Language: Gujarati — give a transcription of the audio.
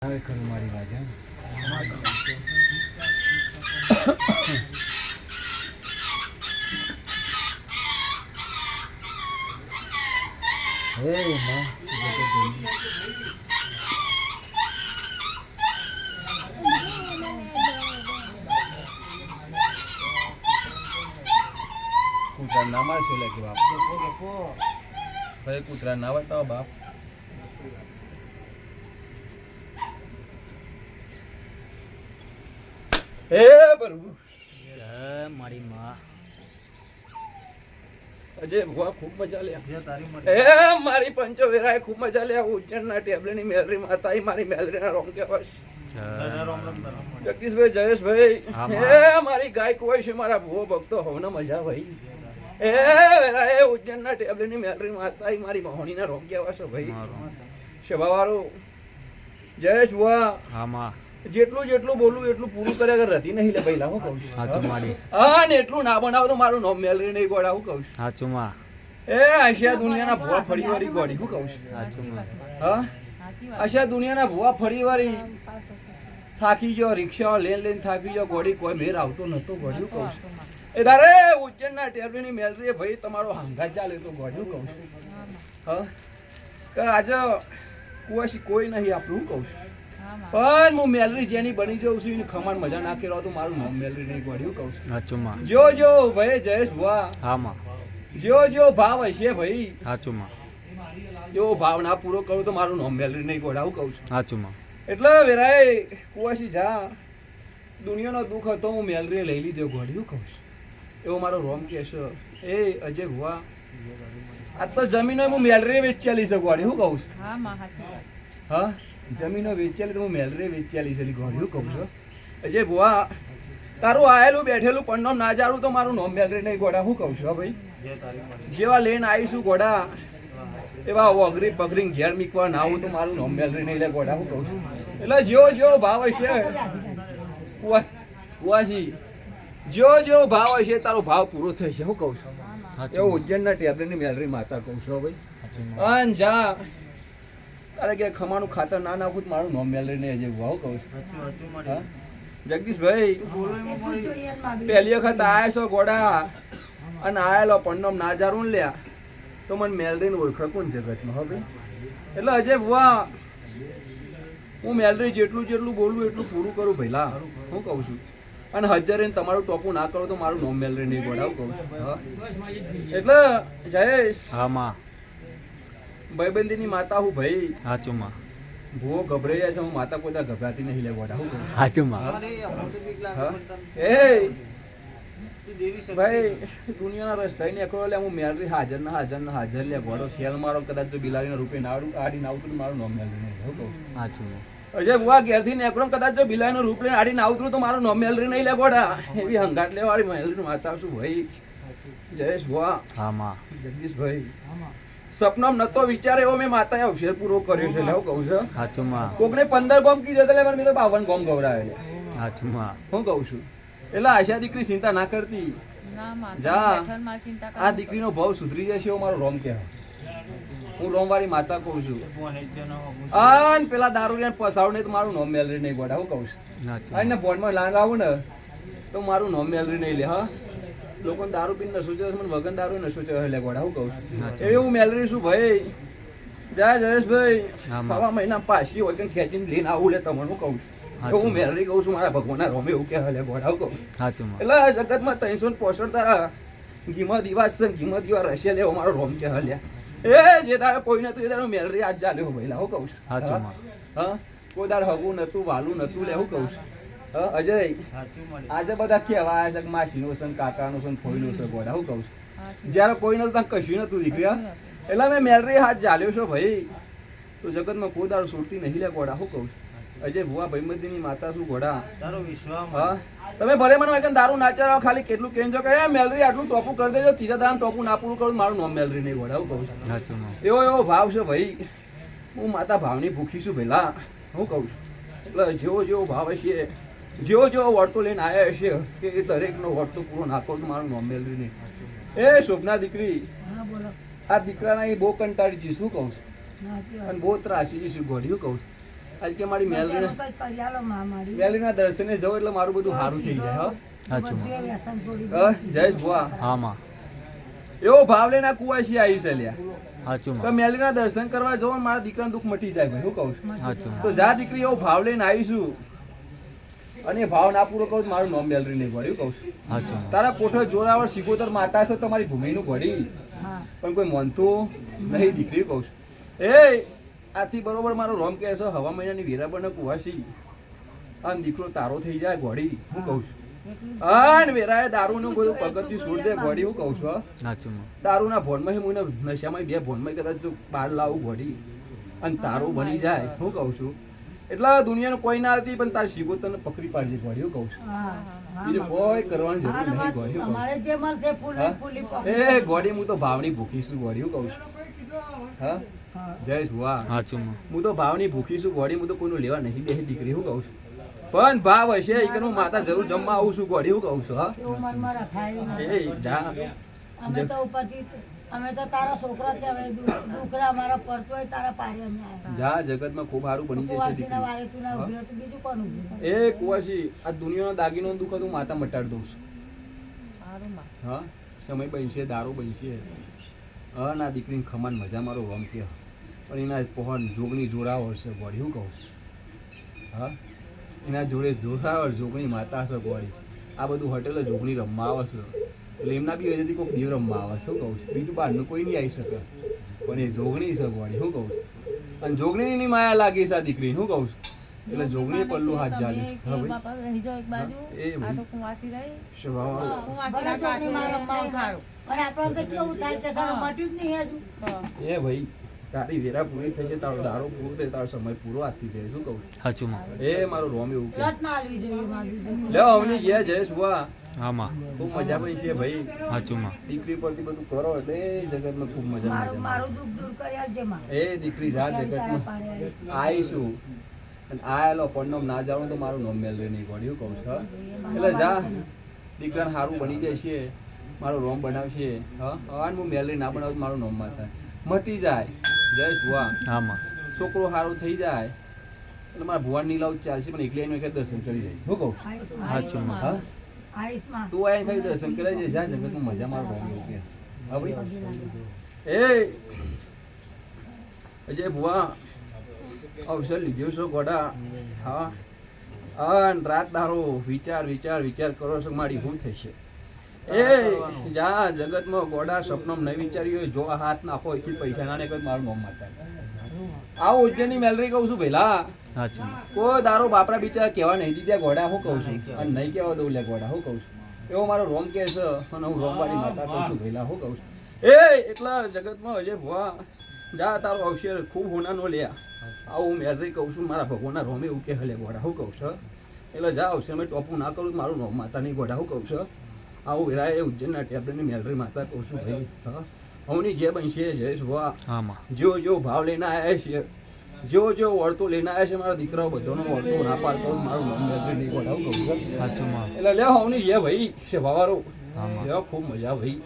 હવે ખરું મારી વાત એમ હે માં કૂતરા ના મારશો લે કે બાપ ભાઈ કૂતરા ના બતાવો બાપ હે પ્રભુ મારી માં અજય ભગવાન ખૂબ મજા લે એ મારી પંચો વેરાએ ખૂબ મજા લે ઉજ્જૈનના ટેબલેની મેલરી માતા મારી મેલરીના રોમ કેવાય જગદીશભાઈ જયેશભાઈ હે મારી ગાય કોઈ છે મારા ભૂવો ભક્તો હોવને મજા ભાઈ એ વેરાએ ઉજ્જૈનના ટેબલેની મેલરી માતા મારી મહોણીના રોમ કેવા છો ભાઈ શભાવાળો જયેશ ભુવા હા માં જેટલું જેટલું બોલું એટલું પૂરું કરે અગર રતી નહીં લે પહેલા હું કહું છું સાચું માડી હા ને એટલું ના બનાવો તો મારું નામ મેલરી નહીં ગોડા હું કહું છું સાચું માં એ આશા દુનિયાના ભુવા ફરી વાળી ગોડી હું કહું છું સાચું માં હા આશા દુનિયાના ભુવા ફરી વાળી થાકી ગયો રિક્ષા લઈને થાકી ગયો ગોડી કોઈ મેર આવતો નતો ગોડ્યું કહું છું એ તારે ઉજ્જૈનના ટેરવીની મેલરી ભાઈ તમારો હાંગા ચાલે તો ગોડ્યું કહું છું હા કે આજે કુવાસી કોઈ નહીં આપણું કહું છું પણ હું મેલરી જેની બની જાઉં છું એની ખમાન મજા ના કર્યો તો મારું નામ મેલરી નહીં ગોડ્યું કહું છું સાચું માં જો જો ભાઈ જયેશ ભુવા હા માં જો જો ભાવ હશે ભાઈ સાચું માં જો ભાવ ના પૂરો કરું તો મારું નામ મેલરી નહીં ગોડાવું કહું છું સાચું માં એટલે વેરાય કુવાસી જા દુનિયાનો દુઃખ હતો હું મેલરી લઈ લીધો ગોડ્યું કહું છું એવો મારો રોમ કહેશો એ અજય ભુવા આ તો જમીનો હું મેલરી વેચેલી છે ગોડી હું કહું છું હા જમીનો વેચેલી તો હું મેલરી વેચેલી છે ગોડ્યું કહું છું અજય ભુવા તારું આયેલું બેઠેલું પણ ના જાડું તો મારું નામ મેલરી નહીં ગોડા હું કહું છું હા ભાઈ જેવા લઈને આવીશું ગોડા એવા વગરી પગરી ઘેર મીકવા ના આવું તો મારું નામ મેલરી નહીં લે ગોડા હું કહું છું એટલે જેવો ભાવ હશે કુવાસી જેવો ભાવ હશે તારો ભાવ પૂરો થશે હું કહું છું એવો ઉજ્જૈનના ટેબલેની મેલરી માતા કહું છું ભાઈ અન જા તારે કે ખમાનું ખાતર ના નાખું મારું નામ મેલરી નહીં હજે ભાવ કહું છું જગદીશભાઈ પહેલી વખત આયા છો ગોડા અને આયેલો પણ ના જારું લ્યા તો મને મેલરીને ઓળખ કોણ જગતમાં હવે એટલે અજય ભુવા હું મેલરી જેટલું બોલું એટલું પૂરું કરું પહેલા હું કહું છું અને હજારે તમારું ટોપું ના કરો તો મારું નામ મેલરી નહીં ગોડાવું કહું છું હા એટલે જયેશ હા માં ભાઈબંધીની માતા હું ભાઈ સાચું માં ભૂવો ગભરાઈ જાય છે હું માતા કોઈ ગભરાતી નહીં લે ગોડા હું કહું સાચું માં એ ભાઈ દુનિયાના રસ્તા નીકળો લે હું મેલરી હાજર લે ગોડો શેલ મારો કદાચ જો બિલાડીના રૂપે આડીને આવતું મારું નામ મેલરી નહીં હું કહું સાચું અજય ભુવા ઘેરથી નીકળો કદાચ જો બિલાડીનું રૂપ લઈને આડીને આવતું તો મારું નામ મેલરી નહીં લે ગોડા એવી હંગાટ લેવાળી મેલરી માતા છું ભાઈ જયેશ ભુવા હા માં જગદીશભાઈ સપનામ નતો વિચાર એવો મેં માતાએ અવસર પૂરો કર્યો છે એટલે હું કહું છું સાચું માં કોકને 15 ગોમ કીધો એટલે મેં તો 52 ગોમ ગવરાવે સાચું માં હું કહું છું એટલે આશા દીકરી ચિંતા ના કરતી જા આ દીકરીનો ભાવ સુધરી જશે એવો મારો રોમ કહેવાય હું રોમવાળી માતા કહું છું અને પેલા દારૂ પસાવ નહીં તો મારું નામ મેલરી નહીં ગોડા હું કહું છું અને બોર્ડમાં લાંગ આવું ને તો મારું નામ મેલરી નહીં લે હા લોકો દારૂ પીને નશો છે મને વગન દારૂ નશો છે લે ગોડા હું કહું છું એવું મેલરી શું ભાઈ જા જયેશભાઈ આવા મહિના પાછી હોય કે ખેંચીને લઈને આવું લે તમને હું કહું છું હું મેલરી કહું છું મારા ભગવાનના રોમે એવું કે લે ગોડા હું કહું એટલે જગતમાં 365 તારા ઘીમાં દિવાસ છે ઘીમાં દિવા રશે લેવો મારો રોમ કે હલ્યા એ જે તારે કોઈ નતું એ તારું મેલરી આજ ચાલ્યો ભાઈ હું કહું છું હા કોઈ તારે હગું નતું વાલું નતું લે હું કહું છું હા અજય આજે બધા કેવા આવ્યા છે માસીનો છે કાકાનો છે ફોઈનો છે ગોડા હું કહું છું જયારે કોઈ નતું ત્યાં કશું નતું દીકરી એટલે મેં મેલરી હાથ ચાલ્યો છો ભાઈ તો જગતમાં કોઈ દારૂ છૂટતી નહીં લે ગોડા હું કહું છું અજય ભુવા ભાઈમતીની માતા શું ગોડા તારો વિશ્વાસ હા તમે ભલે મને વાગે દારૂ ના ચરાવો ખાલી કેટલું કહેજો કે મેલરી આટલું ટોપું કરી દેજો ત્રીજા દામ ટોપું ના પૂરું કરું મારું નામ મેલરી નહીં ગોડા હું કહું છું એવો ભાવ છે ભાઈ હું માતા ભાવની ભૂખી છું પેલા હું કહું છું એટલે જેવો ભાવ હશે જેવો વર્તો લઈને આવ્યા હશે કે એ દરેકનો વર્તો પૂરો નાખો તો મારું નામ મેલરી નહીં એ શોભના દીકરી આ દીકરાના એ બહુ કંટાળી છે શું કહું છું અને બહુ ત્રાસી છે ગોળ્યું કહું છું આજ કે મારી મેલરીના કંઈ કરી આલો માં મારી. મેલરીના દર્શને જવું એટલે મારું બધું સારું થઈ જાય હો સાચું બધું માં. વ્યસન છોડી દીધું. જયેશ ભુવા હા માં. એવો ભાવ લઈને આ કુવાસી આવી છે લ્યા સાચું તો માં. મેલરીના દર્શન કરવા જવો ને મારા દીકરાનું દુઃખ મટી જાય ભાઈ હું કહું છું સાચું તો માં. જા દીકરી એવો ભાવ લઈને આવીશું અને એ ભાવ ના પૂરો કહું તો મારું નામ મેલરી નહીં પડ્યું કહું છું સાચું માં. તારા કોઠો જોરાવર સિકોતર માતા છે તમારી ભૂમિનું ઘડી હા. પણ કોઈ માનતું નહીં દીકરી કહું છું એ આથી બરોબર મારો રોમ કહે છે હવા મહિનાની વીરાબણ કુવાસી અને દીકરો તારો થઈ જાય ઘોડી હું કહું છું એટલું અને વેરાએ દારૂનું બધું પગથિયું છોડી દે ઘોડી હું કહું છું હો. સાચું માં. દારૂના ભોનમાં હું નશામાં બે ભોનમાં કદાચ જો બહાર લાવું ઘોડી અને તારું બની જાય હું કહું છું એટલે દુનિયાનું કોઈ ના હતી પણ તારી શીખો તને પકડી પાડજે ઘોડી હું કહું છું હા, હા, બીજું કોઈ કરવાની જરૂર હા, નહીં ઘોડી હું કહું અમારે જે મળશે ફૂલી હા? ફૂલી છું. પકડી. એ ઘોડી હું તો ભાવની ભૂખી છું ઘોડી હું કહું છું હા હા. જયેશ ભુવા સાચું માં. હું તો ભાવની ભૂખી છું ઘોડી હું તો કોઈનું લેવા નહીં બેહી દીકરી હું કહું છું પણ ભાવ હશે એ કે હું માતા જરૂર જમવા આવું છું ઘોડી હું કહું છું હા એવું મનમાં રખાયું નથી. એ જા અમે તો ઉપરથી અમે તો તારા છોકરા છે હવે દુકરા અમારા પડતો હોય તારા પારે અમે આવ્યા. જા જગતમાં ખૂબ સારું બની જશે કુંવાસીના દીકરી વારે તું ના ઉભી રહો તો બીજું કોણ ઊભું રહે? એ કુવાસી આ દુનિયાનો દાગીનો દુઃખ હતું માતા મટાડી દઉં છું હા સમય બનશે દારૂ બનશે હા ના દીકરીને ખમાન મજા મારો રમ કે પણ એના પહોન જોગની જોડાવર છે ગોળી હું કહું છું હા એના જોડે જોડાવર જોગની માતા છે ગોળી આ બધું હોટેલ જોગણી રમવા આવે છે એટલે એમના બી હજી કોઈક દેવ રમવા આવે છે શું કહું છું બીજું બહારનું કોઈ નહીં આવી શકે પણ એ જોગણી છે ગોળી શું કહું છું અને જોગણીની માયા લાગી છે આ દીકરી શું કહું છું એટલે જોગણી પલ્લું હાથ ચાલે હા ભાઈ એ ભાઈ સ્વભાવ ભલે છોકરીમાં રમવા ઉઠાડો. અને આપણને તો કેવું થાય કે સારું મટ્યું જ નહીં હજુ. એ ભાઈ તારી વેરા પૂરી થશે તારો દારો પૂરો થાય તારો સમય પૂરો આપતી જાય શું કહું સાચું માં. એ મારો રોમ એવું કે લટ ના આલવી જોઈએ માગી જોઈએ. લે અવની ગયા જયેશ બુઆ હા માં. ખૂબ મજા પડી છે ભાઈ સાચું માં. દીકરી પરથી બધું કરો એટલે એ જગતમાં ખૂબ મજા મારું મજા મારું દુઃખ દૂર કરી આલજે માં. એ દીકરી જા તારા જગતમાં પારે આવીશ. આવીશું અને આયેલો પણ ના જાણું તો મારું નામ મેલરે નહીં પડ્યું કહું છું હા? એટલે જા દીકરાને સારું બની જાય છે મારો રોમ બનાવશે હા હવે હું મેલરી ના બનાવું તો મારું નામ માતા મટી જાય જયેશ બુઆ હા માં. છોકરો સારું થઈ જાય એટલે મારા ભુવા ની લાવ ચાલશે પણ એકલી આવીને એક દર્શન કરી જાય શું કહું આવીશ સાચું માં. હા આવીશ માં. તું આવીને ખાલી દર્શન કરાવી દે જા જગતમાં મજા મારો રોમ એવું કે હા ભાઈ એ અજય ભુવા અવસર લીધો છો ગોડા હા અન રાત દારો વિચાર વિચાર વિચાર કરો છો મારી શું થશે એ જા જગતમાં ગોડા સપનામાં નહીં વિચાર્યું હોય જો આ હાથ નાખો એથી પૈસા ના ને મારું નામ માતા આવું ઉજ્જૈનની મેલરી કહું છું પહેલા સાચું માં. કોઈ દારો બાપરા બિચારા કહેવા નહીં દીધા ગોડા હું કહું છું અને નહીં કહેવા દઉં લે ગોડા હું કહું છું એવો મારો રોમ કે છે અને હું રોમવાળી માતા કહું છું પહેલા હું કહું છું એ એટલા જગતમાં હજે ભુવા જા તારો અવસર ખૂબ હોનાનો લ્યા આવું મેલરી કહું છું મારા ભગવાનના રોમે એવું કે હલે ગોડા હું કહું છું એટલે જા અવસર મેં ટોપું ના કરું મારું રોમ માતા નહીં ગોડા હું કહું છું આવું વેરાય એ ઉજ્જૈનના ટેબલેટની મેલરી માતા કહું છું ભાઈ હા હવની જે બનશે જયેશ ભુવા હા માં. જેવો ભાવ લઈને આવ્યા છે જેવો વળતો લઈને આવ્યા છે મારા દીકરાઓ બધાનો વળતો ના પાડતો મારું નામ મેલરી નહીં ગોડાવું કહું છું સાચું માં. એટલે લે હવની જે ભાઈ છે ભાવારો હા માં. લે ખૂબ મજા ભાઈ